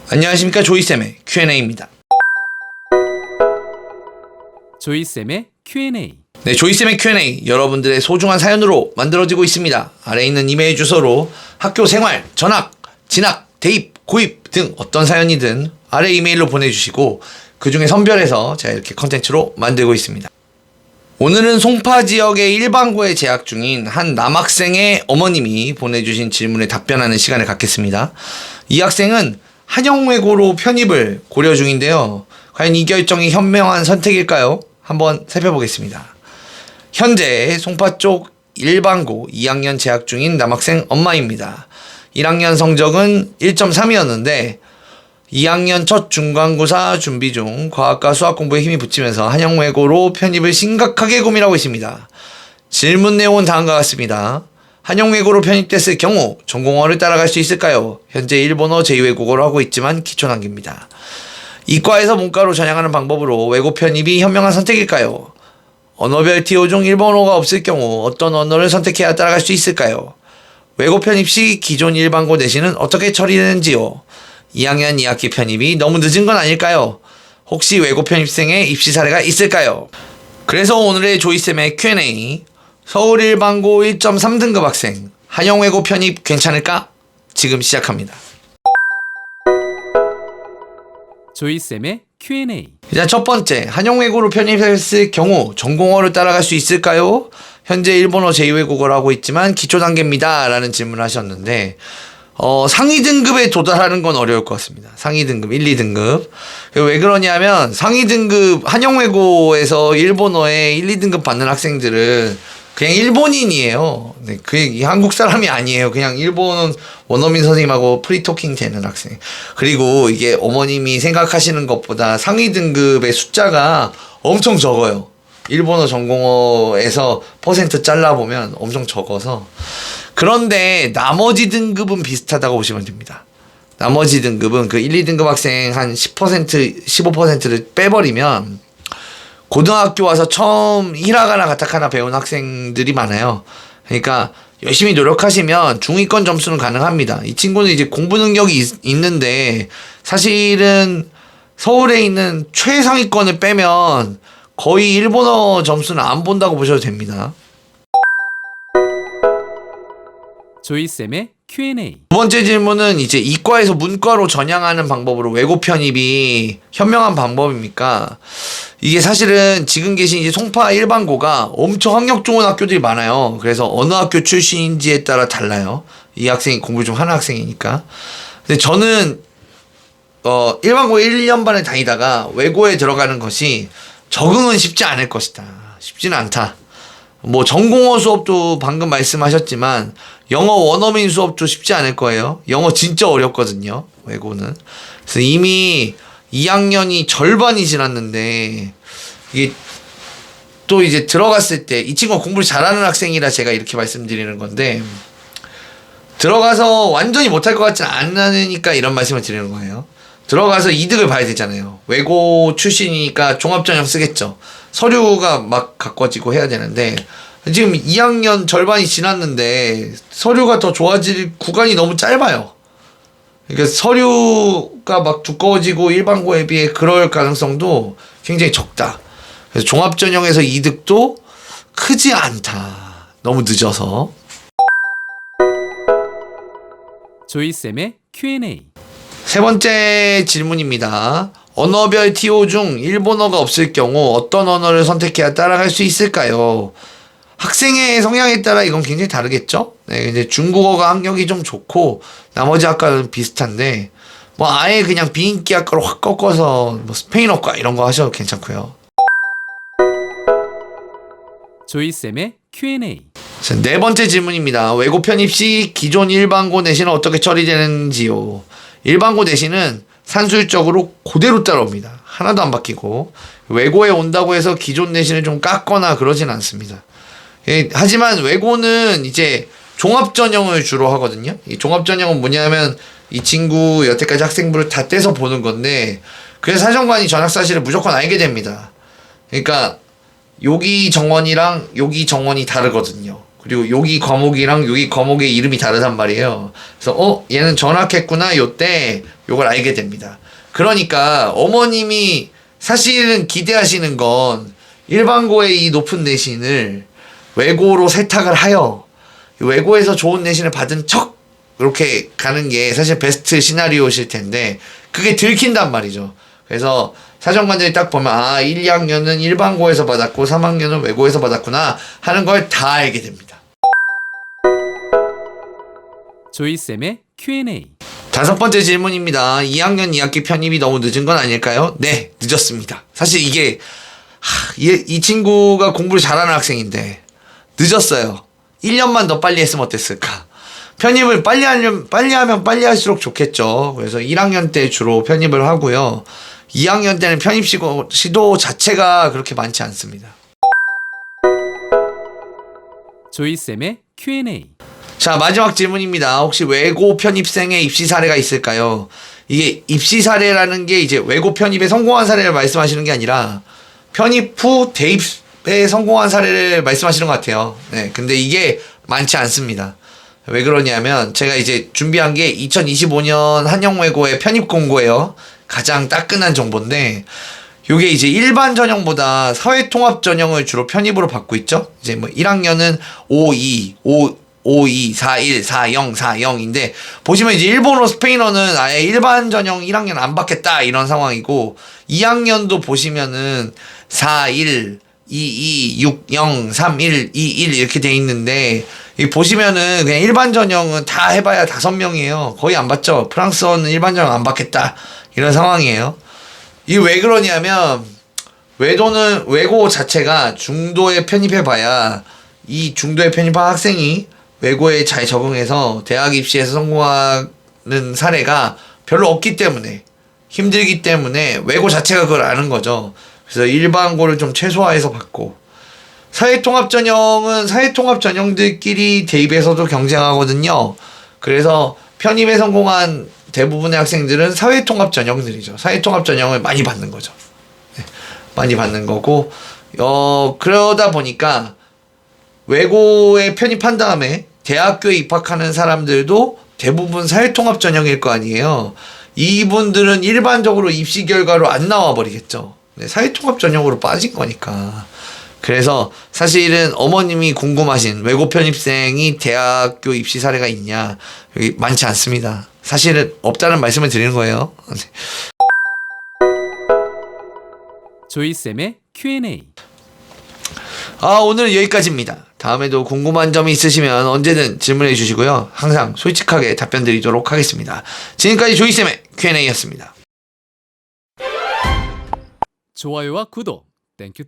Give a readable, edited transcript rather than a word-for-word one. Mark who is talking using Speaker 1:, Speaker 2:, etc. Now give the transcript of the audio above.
Speaker 1: 안녕하십니까, 조이쌤의 Q&A입니다.
Speaker 2: 조이쌤의 Q&A.
Speaker 1: 네, 조이쌤의 Q&A 여러분들의 소중한 사연으로 만들어지고 있습니다. 아래에 있는 이메일 주소로 학교 생활, 전학, 진학, 대입, 고입 등 어떤 사연이든 아래 이메일로 보내주시고 그 중에 선별해서 제가 이렇게 컨텐츠로 만들고 있습니다. 오늘은 송파 지역의 일반고에 재학 중인 한 남학생의 어머님이 보내주신 질문에 답변하는 시간을 갖겠습니다. 이 학생은 한영외고로 편입을 고려 중인데요. 과연 이 결정이 현명한 선택일까요? 한번 살펴보겠습니다. 현재 송파 쪽 일반고 2학년 재학 중인 남학생 엄마입니다. 1학년 성적은 1.3이었는데 2학년 첫 중간고사 준비 중 과학과 수학 공부에 힘이 붙이면서 한영외고로 편입을 심각하게 고민하고 있습니다. 질문 내용은 다음과 같습니다. 한영외고로 편입됐을 경우 전공어를 따라갈 수 있을까요? 현재 일본어 제2외국어로 하고 있지만 기초단계입니다. 이과에서 문과로 전향하는 방법으로 외고 편입이 현명한 선택일까요? 언어별 TO 중 일본어가 없을 경우 어떤 언어를 선택해야 따라갈 수 있을까요? 외고 편입 시 기존 일반고 내신은 어떻게 처리되는지요? 2학년 2학기 편입이 너무 늦은 건 아닐까요? 혹시 외고 편입생의 입시 사례가 있을까요? 그래서 오늘의 조이쌤의 Q&A, 서울 일반고 1.3등급 학생 한영외고 편입 괜찮을까? 지금 시작합니다.
Speaker 2: 조이쌤의 Q&A.
Speaker 1: 자, 첫 번째, 한영외고로 편입했을 경우 전공어를 따라갈 수 있을까요? 현재 일본어 제2외국어를 하고 있지만 기초 단계입니다 라는 질문을 하셨는데 상위 등급에 도달하는 건 어려울 것 같습니다. 상위 등급, 1, 2등급. 왜 그러냐면 상위 등급 한영외고에서 일본어에 1, 2등급 받는 학생들은 그냥 일본인이에요. 네, 이 한국 사람이 아니에요. 그냥 일본 원어민 선생님하고 프리토킹 되는 학생. 그리고 이게 어머님이 생각하시는 것보다 상위 등급의 숫자가 엄청 적어요. 일본어 전공어에서 퍼센트 잘라보면 엄청 적어서. 그런데 나머지 등급은 비슷하다고 보시면 됩니다. 나머지 등급은 그 1, 2등급 학생 한 10%, 15%를 빼버리면 고등학교 와서 처음 히라가나 가타카나 배운 학생들이 많아요. 그러니까 열심히 노력하시면 중위권 점수는 가능합니다. 이 친구는 이제 공부 능력이 있는데 사실은 서울에 있는 최상위권을 빼면 거의 일본어 점수는 안 본다고 보셔도 됩니다.
Speaker 2: 조이쌤의 Q&A.
Speaker 1: 두 번째 질문은 이제 이과에서 문과로 전향하는 방법으로 외고 편입이 현명한 방법입니까? 이게 사실은 지금 계신 이제 송파 일반고가 엄청 학력 좋은 학교들이 많아요. 그래서 어느 학교 출신인지에 따라 달라요. 이 학생이 공부 좀 하는 학생이니까. 근데 저는 일반고 1년 반을 다니다가 외고에 들어가는 것이 적응은 쉽지 않을 것이다. 쉽지는 않다. 뭐 전공어 수업도 방금 말씀하셨지만 영어 원어민 수업도 쉽지 않을 거예요. 영어 진짜 어렵거든요. 외고는. 그래서 이미 2학년이 절반이 지났는데 이게 또 이제 들어갔을 때 이 친구가 공부를 잘하는 학생이라 제가 이렇게 말씀드리는 건데 들어가서 완전히 못할 것 같지는 않으니까 이런 말씀을 드리는 거예요. 들어가서 이득을 봐야 되잖아요. 외고 출신이니까 종합전형 쓰겠죠. 서류가 막 가꿔지고 해야 되는데 지금 2학년 절반이 지났는데 서류가 더 좋아질 구간이 너무 짧아요. 그러니까 서류가 막 두꺼워지고 일반고에 비해 그럴 가능성도 굉장히 적다. 그래서 종합전형에서 이득도 크지 않다. 너무 늦어서.
Speaker 2: 조이쌤의 Q&A.
Speaker 1: 세 번째 질문입니다. 언어별 TO 중 일본어가 없을 경우 어떤 언어를 선택해야 따라갈 수 있을까요? 학생의 성향에 따라 이건 굉장히 다르겠죠? 네, 이제 중국어가 학력이 좀 좋고 나머지 학과는 비슷한데 뭐 아예 그냥 비인기 학과로 확 꺾어서 뭐 스페인어과 이런 거 하셔도 괜찮고요.
Speaker 2: 조이쌤의 Q&A.
Speaker 1: 자, 네 번째 질문입니다. 외고 편입 시 기존 일반고 내신은 어떻게 처리되는지요? 일반고 내신은 산술적으로 그대로 따라옵니다. 하나도 안 바뀌고 외고에 온다고 해서 기존 내신을 좀 깎거나 그러진 않습니다. 예, 하지만 외고는 이제 종합전형을 주로 하거든요. 이 종합전형은 뭐냐면 이 친구 여태까지 학생부를 다 떼서 보는 건데 그래서 사정관이 전학사실을 무조건 알게 됩니다. 그러니까 여기 정원이랑 여기 정원이 다르거든요. 그리고 여기 과목이랑 여기 과목의 이름이 다르단 말이에요. 그래서 얘는 전학했구나 요때 요걸 알게 됩니다. 그러니까 어머님이 사실은 기대하시는 건 일반고의 이 높은 내신을 외고로 세탁을 하여 외고에서 좋은 내신을 받은 척 이렇게 가는 게 사실 베스트 시나리오실 텐데 그게 들킨단 말이죠. 그래서 사정관들이 딱 보면 1, 2학년은 일반고에서 받았고 3학년은 외고에서 받았구나 하는 걸 다 알게 됩니다.
Speaker 2: 조이쌤의 Q&A.
Speaker 1: 5번째 질문입니다. 2학년 2학기 편입이 너무 늦은 건 아닐까요? 네, 늦었습니다. 사실 이게 이 친구가 공부를 잘하는 학생인데 늦었어요. 1년만 더 빨리 했으면 어땠을까? 편입을 빨리 하면 빨리 할수록 좋겠죠. 그래서 1학년 때 주로 편입을 하고요. 2학년 때는 편입 시도 자체가 그렇게 많지 않습니다.
Speaker 2: 조이쌤의 Q&A.
Speaker 1: 자, 마지막 질문입니다. 혹시 외고 편입생의 입시 사례가 있을까요? 이게 입시 사례라는 게 이제 외고 편입에 성공한 사례를 말씀하시는 게 아니라 편입 후 대입에 성공한 사례를 말씀하시는 것 같아요. 네, 근데 이게 많지 않습니다. 왜 그러냐면 제가 이제 준비한 게 2025년 한영외고의 편입 공고예요. 가장 따끈한 정보인데 요게 이제 일반 전형보다 사회통합 전형을 주로 편입으로 받고 있죠. 이제 뭐 1학년은 52, 41, 40, 40인데 보시면 이제 일본어, 스페인어는 아예 일반 전형 1학년 안 받겠다 이런 상황이고 2학년도 보시면은 41, 22, 60, 31, 21 이렇게 돼 있는데 이 보시면은 그냥 일반 전형은 다 해봐야 5명이에요. 거의 안 받죠. 프랑스어는 일반 전형 안 받겠다 이런 상황이에요. 이게 왜 그러냐면 외고 자체가 중도에 편입해봐야 이 중도에 편입한 학생이 외고에 잘 적응해서 대학 입시에서 성공하는 사례가 별로 없기 때문에 힘들기 때문에 외고 자체가 그걸 아는 거죠. 그래서 일반고를 좀 최소화해서 받고 사회통합 전형은 사회통합 전형들끼리 대입에서도 경쟁하거든요. 그래서 편입에 성공한 대부분의 학생들은 사회통합 전형들이죠. 사회통합 전형을 많이 받는 거죠. 네, 많이 받는 거고 그러다 보니까 외고에 편입한 다음에 대학교에 입학하는 사람들도 대부분 사회통합 전형일 거 아니에요. 이분들은 일반적으로 입시 결과로 안 나와 버리겠죠. 네, 사회통합 전형으로 빠진 거니까. 그래서 사실은 어머님이 궁금하신 외고 편입생이 대학교 입시 사례가 있냐 여기 많지 않습니다. 사실은 없다는 말씀을 드리는 거예요.
Speaker 2: 조이쌤의 Q&A.
Speaker 1: 오늘 여기까지입니다. 다음에도 궁금한 점이 있으시면 언제든 질문해 주시고요. 항상 솔직하게 답변 드리도록 하겠습니다. 지금까지 조이쌤의 Q&A였습니다.
Speaker 2: 좋아요와 구독. 땡큐.